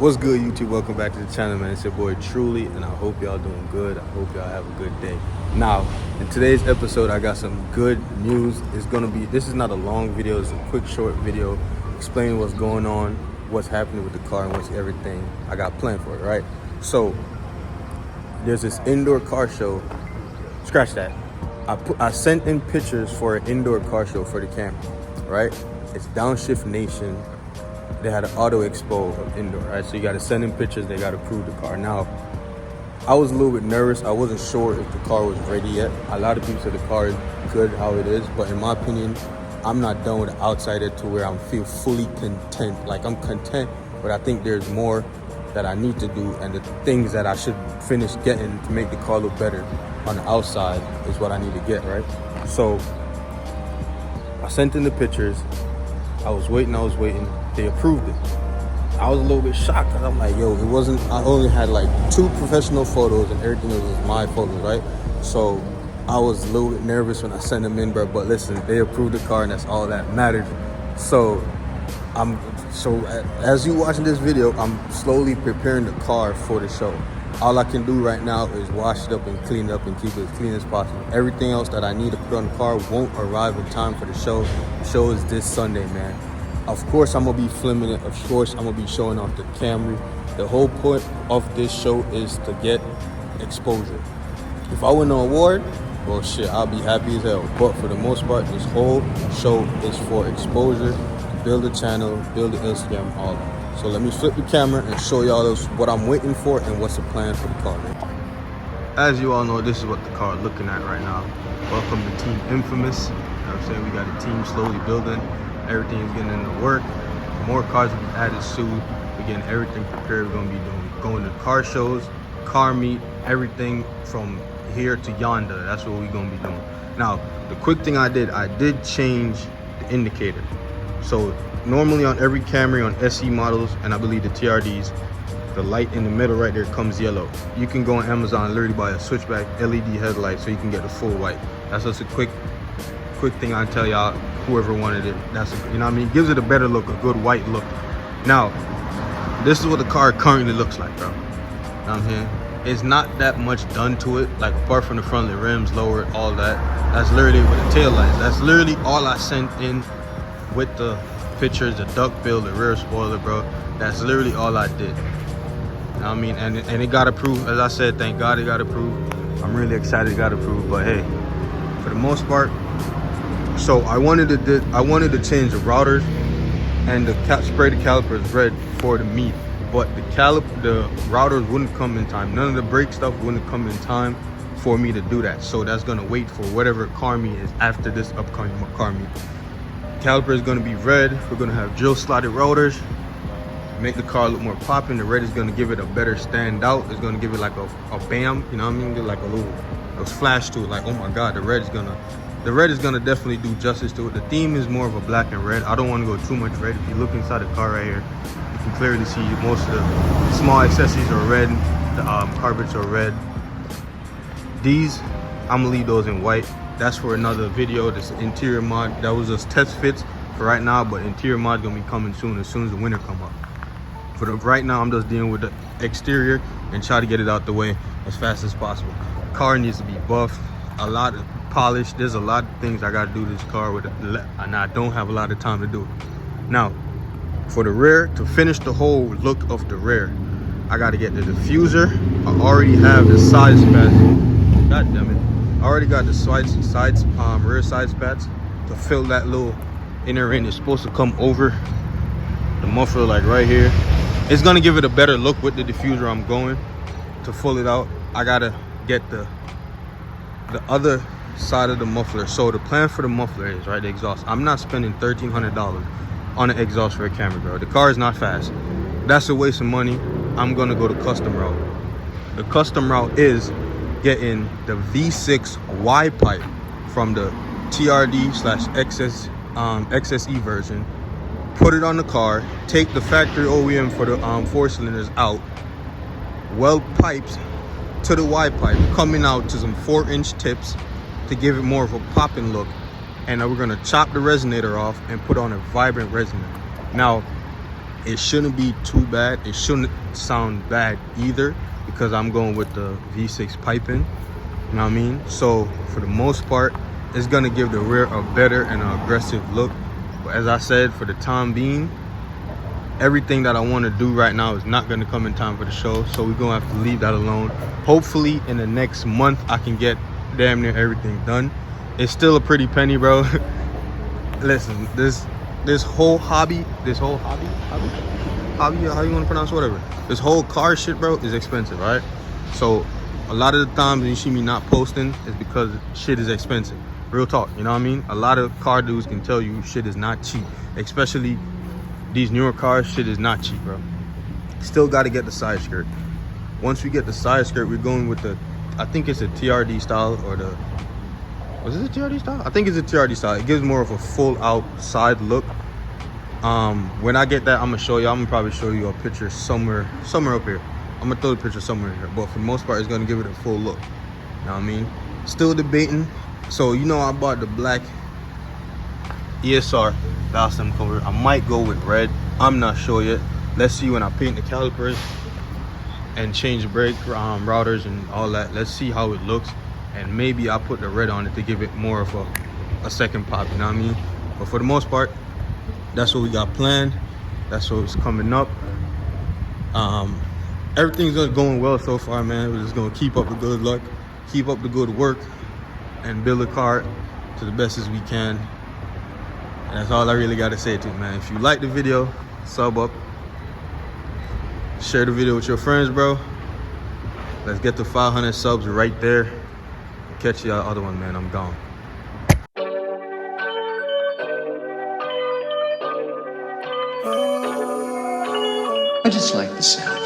What's good, YouTube? Welcome back to the channel, man. It's your boy Truly, and I hope y'all doing good. I hope y'all have a good day. Now, in today's episode, I got some good news. This is not a long video, it's a quick, short video explaining what's going on, what's happening with the car, and what's everything I got planned for it, right? So, there's this indoor car show. Scratch that. I sent in pictures for an indoor car show for the Camry, right? It's Downshift Nation. They had an auto expo of indoor, right? So you got to send in pictures. They got to prove the car. Now, I was a little bit nervous. I wasn't sure if the car was ready yet. A lot of people said the car is good how it is, but in my opinion, I'm not done with the outside to where I feel fully content. Like, I'm content, but I think there's more that I need to do, and the things that I should finish getting to make the car look better on the outside is what I need to get, right? So I sent in the pictures. I was waiting. They approved it. I was a little bit shocked because I'm like, yo, I only had like 2 professional photos and everything was my photos, right? So I was a little bit nervous when I sent them in, bro. But listen, they approved the car and that's all that mattered. So as you watching this video, I'm slowly preparing the car for the show. All I can do right now is wash it up and clean it up and keep it as clean as possible. Everything else that I need to put on the car won't arrive in time for the show. The show is this Sunday, man. Of course, I'm going to be filming it. Of course, I'm going to be showing off the Camry. The whole point of this show is to get exposure. If I win an award, well, shit, I'll be happy as hell. But for the most part, this whole show is for exposure, to build a channel, build an Instagram, all that. So let me flip the camera and show y'all what I'm waiting for and what's the plan for the car, man. As you all know, this is what the car is looking at right now. Welcome to Team Infamous. You know what I'm saying? We got a team slowly building. Everything is getting into work. More cars will be added soon. We're getting everything prepared. We're going to be going to car shows, car meet, everything from here to yonder. That's what we're going to be doing. Now, the quick thing I did change the indicator. So normally on every Camry on SE models, and I believe the TRDs, the light in the middle right there comes yellow. You can go on Amazon and literally buy a switchback LED headlight so you can get the full white. That's just a quick thing I tell y'all, whoever wanted it. That's you know what I mean? It gives it a better look, a good white look. Now, this is what the car currently looks like, bro. You know what I'm saying? It's not that much done to it, like apart from the front of the rims, lower, all that. That's literally with the tail lights. That's literally all I sent in with the pictures, the duck bill, the rear spoiler, bro. That's literally all I did. You know what I mean? And it got approved. As I said, thank God it got approved. I'm really excited it got approved. But hey, for the most part, so I wanted to change the routers and spray the calipers red for the meet, but the routers wouldn't come in time. None of the brake stuff wouldn't come in time for me to do that. So that's gonna wait for whatever car meet is after this upcoming car meet. Caliper is gonna be red. We're gonna have drill slotted rotors, make the car look more popping. The red is gonna give it a better standout. It's gonna give it like a bam, you know what I mean? Get like a flash to it. Like, oh my God, the red is gonna definitely do justice to it. The theme is more of a black and red. I don't want to go too much red. If you look inside the car right here, you can clearly see most of the small accessories are red. The carpets are red. These, I'm gonna leave those in white. That's for another video. This interior mod, that was just test fits for right now, but interior mod gonna be coming soon as the winter come up. For right now, I'm just dealing with the exterior and try to get it out the way as fast as possible. Car needs to be buffed, a lot of polish. There's a lot of things I gotta do to this car with it, and I don't have a lot of time to do it. Now, for the rear, to finish the whole look of the rear, I gotta get the diffuser. I already have the side spats. God damn it. I already got the rear side spats to fill that little inner end. It's supposed to come over the muffler, like right here. It's gonna give it a better look with the diffuser I'm going to fill it out. I gotta get the other side of the muffler. So the plan for the muffler is, right, the exhaust. I'm not spending $1,300 on an exhaust for a Camry, bro. The car is not fast. That's a waste of money. I'm gonna go the custom route. The custom route is getting the V6 Y pipe from the TRD/XSE version, put it on the car, take the factory OEM for the 4 cylinders out, weld pipes to the Y pipe, coming out to some 4-inch tips to give it more of a popping look, and we're gonna chop the resonator off and put on a vibrant resonator. Now, It shouldn't be too bad. It shouldn't sound bad either because I'm going with the V6 piping. You know what I mean? So for the most part, it's gonna give the rear a better and an aggressive look. But as I said, for the time being, everything that I want to do right now is not gonna come in time for the show. So we're gonna have to leave that alone. Hopefully in the next month, I can get damn near everything done. It's still a pretty penny, bro. Listen, this whole hobby, how you want to pronounce whatever, this whole car shit, bro, is expensive, right? So a lot of the times when you see me not posting is because shit is expensive. Real talk, you know what I mean? A lot of car dudes can tell you shit is not cheap, especially these newer cars. Shit is not cheap, bro. Still got to get the side skirt. Once we get the side skirt, we're going with the, I think it's a TRD style, or the, was it a TRD style? I think it's a TRD style. It gives more of a full out side look. When I get that, I'm gonna show you. I'm gonna probably show you a picture somewhere up here. I'm gonna throw the picture somewhere here. But for the most part, it's gonna give it a full look. You know what I mean? Still debating. So you know, I bought the black ESR last time cover. I might go with red. I'm not sure yet. Let's see when I paint the calipers and change brake routers and all that. Let's see how it looks. And maybe I'll put the red on it to give it more of a second pop, you know what I mean? But for the most part, that's what we got planned. That's what's coming up. Everything's going well so far, man. We're just gonna keep up the good luck, keep up the good work, and build a car to the best as we can. And that's all I really gotta say to it, man. If you like the video, sub up, share the video with your friends, bro. Let's get to 500 subs right there. Catch you other one, man. I'm gone. I just like the sound.